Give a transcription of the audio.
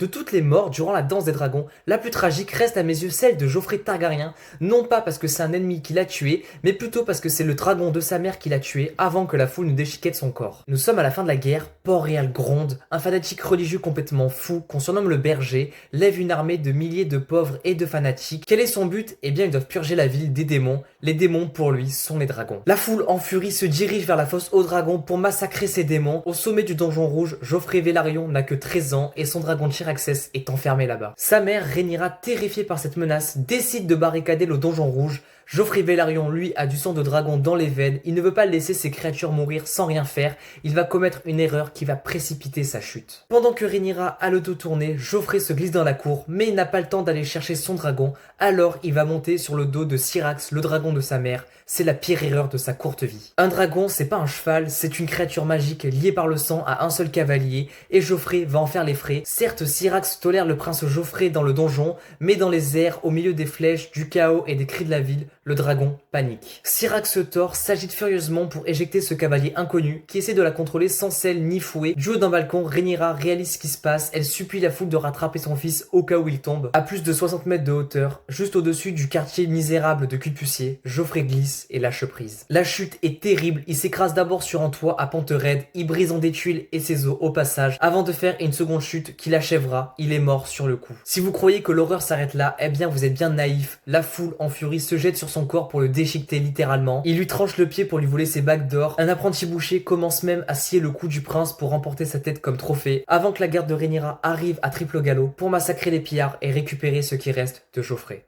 De toutes les morts durant la danse des dragons, la plus tragique reste à mes yeux celle de Joffrey Targaryen, non pas parce que c'est un ennemi qui l'a tué, mais plutôt parce que c'est le dragon de sa mère qui l'a tué avant que la foule ne déchiquette son corps. Nous sommes à la fin de la guerre, Port-Réal gronde, un fanatique religieux complètement fou, qu'on surnomme le berger, lève une armée de milliers de pauvres et de fanatiques. Quel est son but? Eh bien ils doivent purger la ville des démons. Les démons pour lui sont les dragons. La foule en furie se dirige vers la fosse aux dragons pour massacrer ces démons. Au sommet du donjon rouge, Joffrey Velaryon n'a que 13 ans et son dragon Chiraxes est enfermé là-bas. Sa mère, Rhaenyra, terrifiée par cette menace, décide de barricader le donjon rouge. Joffrey Velaryon, lui, a du sang de dragon dans les veines, il ne veut pas laisser ses créatures mourir sans rien faire, il va commettre une erreur qui va précipiter sa chute. Pendant que Rhaenyra a le dos tourné, Joffrey se glisse dans la cour, mais il n'a pas le temps d'aller chercher son dragon, alors il va monter sur le dos de Syrax, le dragon de sa mère. C'est la pire erreur de sa courte vie. Un dragon, c'est pas un cheval, c'est une créature magique liée par le sang à un seul cavalier, et Joffrey va en faire les frais. Certes, Syrax tolère le prince Joffrey dans le donjon, mais dans les airs, au milieu des flèches, du chaos et des cris de la ville, le dragon panique. Syrax Thor s'agite furieusement pour éjecter ce cavalier inconnu qui essaie de la contrôler sans sel ni fouet. Du haut d'un balcon, Rhaenyra réalise ce qui se passe, elle supplie la foule de rattraper son fils au cas où il tombe. À plus de 60 mètres de hauteur, juste au-dessus du quartier misérable de Culpucier, Joffrey glisse et lâche prise. La chute est terrible, il s'écrase d'abord sur un toit à pente raide, il brise en des tuiles et ses os au passage, avant de faire une seconde chute qui l'achèvera, il est mort sur le coup. Si vous croyez que l'horreur s'arrête là, eh bien vous êtes bien naïf. La foule en furie se jette sur son corps pour le déchiqueter littéralement. Il lui tranche le pied pour lui voler ses bagues d'or. Un apprenti boucher commence même à scier le cou du prince pour remporter sa tête comme trophée, avant que la garde de Rhaenyra arrive à triple galop pour massacrer les pillards et récupérer ce qui reste de Joffrey.